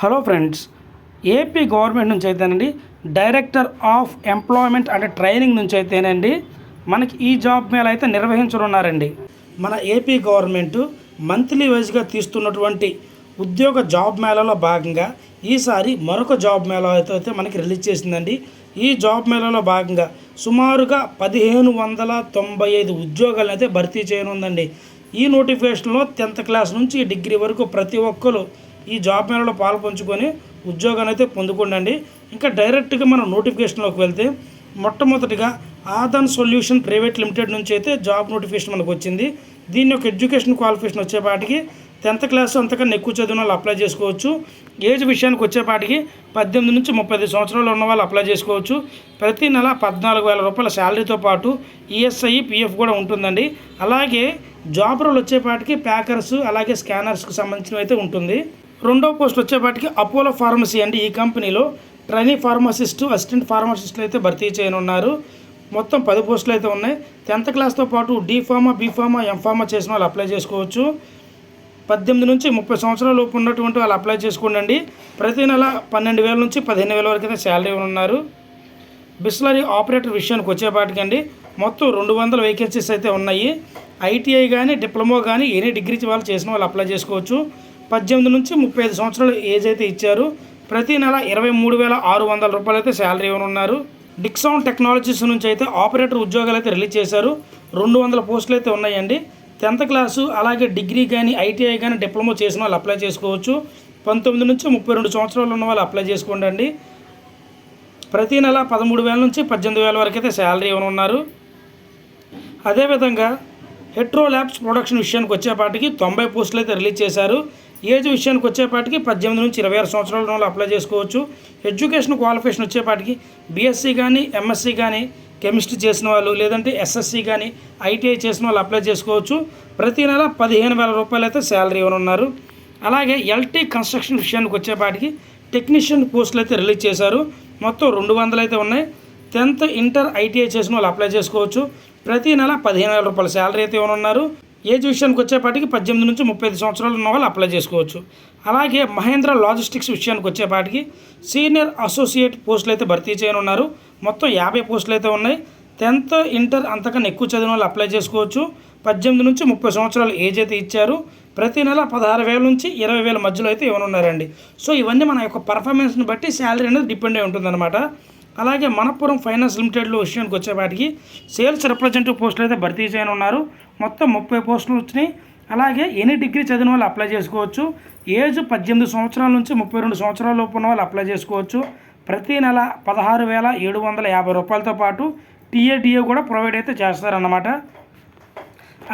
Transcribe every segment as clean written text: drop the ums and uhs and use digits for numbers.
Hello friends, AP government నుంచి అయితేనండి director of employment and training నుంచి అయితేనండి మనకి ఈ జాబ్ మేళ అయితే నిర్వహించనున్నారండి. మన ఏపీ గవర్నమెంట్ మంత్లీ వైజ్గా తీస్తున్నటువంటి ఉద్యోగ జాబ్ మేళాలో భాగంగా ఈసారి మరొక జాబ్ మేళా అయితే మనకి రిలీజ్ చేసిందండి. ఈ జాబ్ మేళాలో భాగంగా సుమారుగా 1595 ఉద్యోగాలను అయితే భర్తీ చేయనుందండి. ఈ నోటిఫికేషన్లో 10th క్లాస్ నుంచి డిగ్రీ వరకు ప్రతి ఒక్కరు ఈ జాబ్ మేళలో పాల్పంచుకొని ఉద్యోగాన్ని అయితే పొందుకోండి. ఇంకా డైరెక్ట్గా మనం నోటిఫికేషన్లోకి వెళ్తే మొట్టమొదటిగా ఆదాన్ సొల్యూషన్ ప్రైవేట్ లిమిటెడ్ నుంచి అయితే జాబ్ నోటిఫికేషన్ మనకు వచ్చింది. దీని యొక్క ఎడ్యుకేషన్ క్వాలిఫికేషన్ వచ్చేపాటికి 10th క్లాస్ అంతకన్నా ఎక్కువ చదివిన వాళ్ళు అప్లై చేసుకోవచ్చు. ఏజ్ విషయానికి వచ్చేపాటికి 18 నుంచి 35 సంవత్సరాలు ఉన్న వాళ్ళు అప్లై చేసుకోవచ్చు. ప్రతి నెల 14,000 రూపాయల శాలరీతో పాటు ఈఎస్ఐ పిఎఫ్ కూడా ఉంటుందండి. అలాగే జాబ్ రోల్ వచ్చేపాటికి ప్యాకర్స్ అలాగే స్కానర్స్కి సంబంధించినవి అయితే ఉంటుంది. రెండవ పోస్ట్ వచ్చేపాటికి అపోలో ఫార్మసీ అండి. ఈ కంపెనీలో ట్రైనీ ఫార్మసిస్టు అసిస్టెంట్ ఫార్మసిస్టులు అయితే భర్తీ చేయనున్నారు. మొత్తం 10 పోస్టులు అయితే ఉన్నాయి. 10th క్లాస్తో పాటు డీఫార్మా బీఫార్మా ఎంఫార్మా చేసిన వాళ్ళు అప్లై చేసుకోవచ్చు. 18 నుంచి 30 సంవత్సరాల లోపు ఉన్నటువంటి వాళ్ళు అప్లై చేసుకోండి. ప్రతి నెల 12,000 నుంచి 15,000 వరకు అయితే శాలరీ ఉన్నారు. బిస్లరీ ఆపరేటర్ విషయానికి వచ్చేపాటికండి మొత్తం 200 వేకెన్సీస్ అయితే ఉన్నాయి. ఐటీఐ కానీ డిప్లొమా కానీ ఎనీ డిగ్రీ వాళ్ళు చేసిన వాళ్ళు అప్లై చేసుకోవచ్చు. 18 నుంచి 35 సంవత్సరాల ఏజ్ అయితే ఇచ్చారు. ప్రతి నెల 23,600 రూపాయలు అయితే శాలరీ ఉన్నారు. డిక్సౌన్ టెక్నాలజీస్ నుంచి అయితే ఆపరేటర్ ఉద్యోగాలు అయితే రిలీజ్ చేశారు. 200 పోస్టులు అయితే ఉన్నాయండి. 10th క్లాసు అలాగే డిగ్రీ కానీ ఐటీఐ కానీ డిప్లొమా చేసిన వాళ్ళు అప్లై చేసుకోవచ్చు. 19 నుంచి 32 సంవత్సరాలు ఉన్న వాళ్ళు అప్లై చేసుకోండి. ప్రతి నెల 13,000 నుంచి 18,000 వరకు అయితే శాలరీ ఉన్నారు. అదేవిధంగా హెట్రో ల్యాబ్స్ ప్రొడక్షన్ విషయానికి వచ్చేపాటికి 90 పోస్టులు అయితే రిలీజ్ చేశారు. ఏజ్ విషయానికి వచ్చేపాటికి 18 నుంచి 26 సంవత్సరాల వాళ్ళు అప్లై చేసుకోవచ్చు. ఎడ్యుకేషన్ క్వాలిఫికేషన్ వచ్చేపాటికి బీఎస్సీ కానీ ఎంఎస్సీ కానీ కెమిస్ట్రీ చేసిన వాళ్ళు లేదంటే ఎస్ఎస్సీ కానీ ఐటీఐ చేసిన వాళ్ళు అప్లై చేసుకోవచ్చు. ప్రతి నెల 15,000 రూపాయలు అయితే శాలరీ ఉన్నారు. అలాగే ఎల్టీ కన్స్ట్రక్షన్ విషయానికి వచ్చేపాటికి టెక్నీషియన్ పోస్టులు అయితే రిలీజ్ చేశారు. మొత్తం 200 అయితే ఉన్నాయి. 10th ఇంటర్ ఐటీఐ చేసిన వాళ్ళు అప్లై చేసుకోవచ్చు. ప్రతి నెల 15,000 రూపాయల శాలరీ అయితే ఉన్నారు. ఏజ్ విషయానికి వచ్చేపాటికి 18 నుంచి 35 సంవత్సరాలు ఉన్న వాళ్ళు అప్లై చేసుకోవచ్చు. అలాగే మహేంద్ర లాజిస్టిక్స్ విషయానికి వచ్చేపాటికి సీనియర్ అసోసియేట్ పోస్టులు అయితే భర్తీ చేయనున్నారు. మొత్తం 50 పోస్టులు అయితే ఉన్నాయి. 10th ఇంటర్ అంతకన్నా ఎక్కువ చదివిన వాళ్ళు అప్లై చేసుకోవచ్చు. 18 నుంచి 30 సంవత్సరాలు ఏజ్ అయితే ఇచ్చారు. ప్రతి నెల 16,000 నుంచి 20,000 మధ్యలో అయితే ఇవ్వనున్నారండి. సో ఇవన్నీ మన యొక్క పర్ఫార్మెన్స్ని బట్టి శాలరీ అనేది డిపెండ్ అయి ఉంటుందన్నమాట. అలాగే మనపురం ఫైనాన్స్ లిమిటెడ్లో విషయానికి వచ్చేపాటికి సేల్స్ రిప్రజెంటేటివ్ పోస్టులు అయితే భర్తీ చేయనున్నారు. మొత్తం 30 పోస్టులు వచ్చినాయి. అలాగే ఎనీ డిగ్రీ చదివిన వాళ్ళు అప్లై చేసుకోవచ్చు. ఏజ్ 18 సంవత్సరాల నుంచి 32 సంవత్సరాల లోపు ఉన్న వాళ్ళు అప్లై చేసుకోవచ్చు. ప్రతి నెల 16,750 రూపాయలతో పాటు టీఏడిఏ కూడా ప్రొవైడ్ అయితే చేస్తారన్నమాట.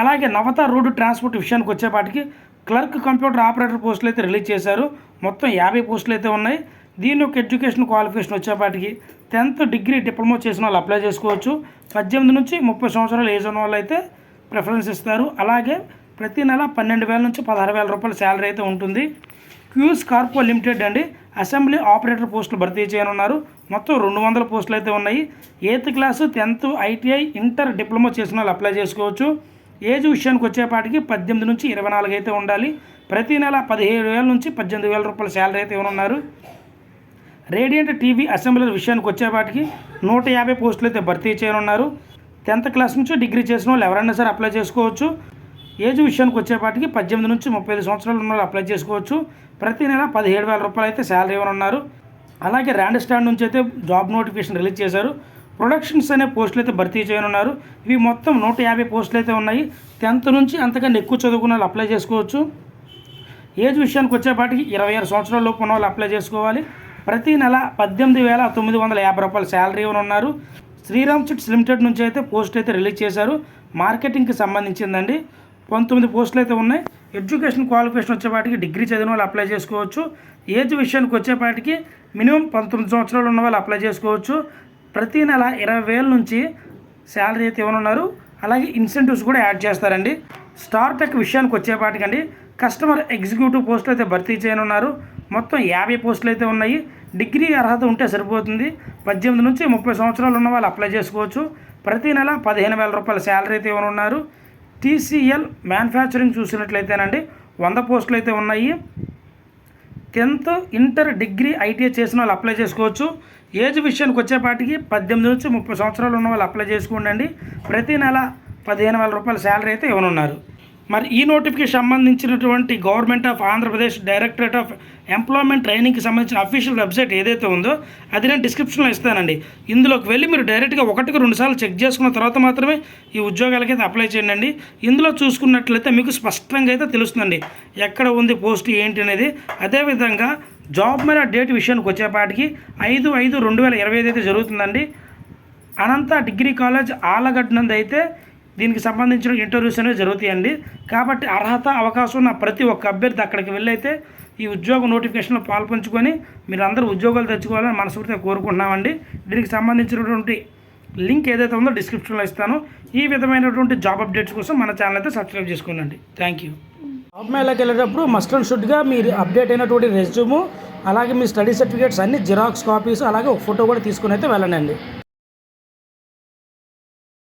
అలాగే నవత రోడ్డు ట్రాన్స్పోర్ట్ విషయానికి వచ్చేపాటికి క్లర్క్ కంప్యూటర్ ఆపరేటర్ పోస్టులు అయితే రిలీజ్ చేశారు. మొత్తం 50 పోస్టులు అయితే ఉన్నాయి. దీని యొక్క ఎడ్యుకేషన్ క్వాలిఫికేషన్ వచ్చేపాటికి 10th డిగ్రీ డిప్లొమా చేసిన వాళ్ళు అప్లై చేసుకోవచ్చు. 18 నుంచి 30 సంవత్సరాల ఏజ్ ఉన్న వాళ్ళు అయితే ప్రిఫరెన్స్ ఇస్తారు. అలాగే ప్రతి నెల 12,000 నుంచి 16,000 రూపాయల శాలరీ అయితే ఉంటుంది. క్యూస్ కార్పో లిమిటెడ్ అండి అసెంబ్లీ ఆపరేటర్ పోస్టులు భర్తీ చేయనున్నారు. మొత్తం 200 పోస్టులు అయితే ఉన్నాయి. 8th class 10th ITI inter diploma చేసిన వాళ్ళు అప్లై చేసుకోవచ్చు. ఏజ్ విషయానికి వచ్చేపాటికి 18 నుంచి 24 అయితే ఉండాలి. ప్రతి నెల 17,000 నుంచి 18,000 రూపాయల శాలరీ అయితే ఇవ్వనున్నారు. రేడియంట్ టీవీ అసెంబ్లీ విషయానికి వచ్చేపాటికి 150 పోస్టులు అయితే భర్తీ చేయనున్నారు. 10th క్లాస్ నుంచి డిగ్రీ చేసిన వాళ్ళు ఎవరైనా సరే అప్లై చేసుకోవచ్చు. ఏజ్ విషయానికి వచ్చేపాటికి 18 నుంచి 35 సంవత్సరాలు ఉన్న వాళ్ళు అప్లై చేసుకోవచ్చు. ప్రతి నెల 17,000 రూపాయలు అయితే శాలరీ ఇవ్వనున్నారు. అలాగే ర్యాండ్ స్టాండ్ నుంచి అయితే జాబ్ నోటిఫికేషన్ రిలీజ్ చేశారు. ప్రొడక్షన్స్ అనే పోస్టులు అయితే భర్తీ చేయనున్నారు. ఇవి మొత్తం 150 పోస్టులు అయితే ఉన్నాయి. 10th నుంచి అంతకన్నా ఎక్కువ చదువుకున్న వాళ్ళు అప్లై చేసుకోవచ్చు. ఏజ్ విషయానికి వచ్చేపాటికి 26 సంవత్సరాల లోపు ఉన్న వాళ్ళు అప్లై చేసుకోవాలి. ప్రతి నెల 18,950 రూపాయల శాలరీ ఉన్నారు. శ్రీరామ్ చిట్స్ లిమిటెడ్ నుంచి అయితే పోస్ట్ అయితే రిలీజ్ చేశారు. మార్కెటింగ్కి సంబంధించిందండి. 19 పోస్టులు అయితే ఉన్నాయి. ఎడ్యుకేషన్ క్వాలిఫికేషన్ వచ్చేపాటికి డిగ్రీ చదివిన వాళ్ళు అప్లై చేసుకోవచ్చు. ఏజ్ విషయానికి వచ్చేపాటికి మినిమం 19 సంవత్సరాలు ఉన్న వాళ్ళు అప్లై చేసుకోవచ్చు. ప్రతి నెల 20,000 నుంచి శాలరీ అయితే ఇవ్వనున్నారు. అలాగే ఇన్సెంటివ్స్ కూడా యాడ్ చేస్తారండి. స్టార్ టెక్ విషయానికి వచ్చేపాటికండి కస్టమర్ ఎగ్జిక్యూటివ్ పోస్టులు అయితే భర్తీ చేయనున్నారు. మొత్తం 50 పోస్టులు అయితే ఉన్నాయి. డిగ్రీ అర్హత ఉంటే సరిపోతుంది. 18 నుంచి 30 సంవత్సరాలు ఉన్న వాళ్ళు అప్లై చేసుకోవచ్చు. ప్రతి నెల 15,000 రూపాయల శాలరీ అయితే ఇవ్వనున్నారు. టీసీఎల్ మ్యానుఫ్యాక్చరింగ్ చూసినట్లయితేనండి 100 పోస్టులు అయితే ఉన్నాయి. 10th ఇంటర్ డిగ్రీ ఐటీఐ చేసిన వాళ్ళు అప్లై చేసుకోవచ్చు. ఏజ్ విషయానికి వచ్చేపాటికి 18 నుంచి 30 సంవత్సరాలు ఉన్న వాళ్ళు అప్లై చేసుకోండి. ప్రతి నెల 15,000 రూపాయల శాలరీ అయితే ఇవ్వనున్నారు. మరి ఈ నోటిఫికేషన్ సంబంధించినటువంటి government of Andhra Pradesh directorate of employment ట్రైనింగ్కి సంబంధించిన అఫీషియల్ వెబ్సైట్ ఏదైతే ఉందో అది నేను డిస్క్రిప్షన్లో ఇస్తానండి. ఇందులోకి వెళ్ళి మీరు డైరెక్ట్గా 1-2 సార్లు చెక్ చేసుకున్న తర్వాత మాత్రమే ఈ ఉద్యోగాలకైతే అప్లై చేయండి. ఇందులో చూసుకున్నట్లయితే మీకు స్పష్టంగా అయితే తెలుస్తుందండి ఎక్కడ ఉంది పోస్ట్ ఏంటి అనేది. అదేవిధంగా జాబ్ మేళా డేట్ విషయానికి వచ్చేపాటికి 5/5/2025 అయితే జరుగుతుందండి. అనంత డిగ్రీ కాలేజ్ ఆలగడ్డ నందు అయితే దీనికి సంబంధించిన ఇంటర్వ్యూస్ అనేవి జరుగుతాయండి. కాబట్టి అర్హత అవకాశం ఉన్న ప్రతి ఒక్క అభ్యర్థి అక్కడికి వెళ్ళైతే ఈ ఉద్యోగ నోటిఫికేషన్లో పాల్పంచుకొని మీరు అందరూ ఉద్యోగాలు తెచ్చుకోవాలని మనస్ఫూర్తిగా కోరుకుంటున్నామండి. దీనికి సంబంధించినటువంటి లింక్ ఏదైతే ఉందో డిస్క్రిప్షన్లో ఇస్తాను. ఈ విధమైనటువంటి జాబ్ అప్డేట్స్ కోసం మన ఛానల్ అయితే సబ్స్క్రైబ్ చేసుకోండి. Thank you. జాబ్ మేళాకి వెళ్ళేటప్పుడు మస్ట్ అండ్ షుడ్గా మీరు అప్డేట్ అయినటువంటి రెజ్యూము అలాగే మీ స్టడీ సర్టిఫికేట్స్ అన్ని జిరాక్స్ కాపీస్ అలాగే ఒక ఫోటో కూడా తీసుకుని అయితే వెళ్ళండి.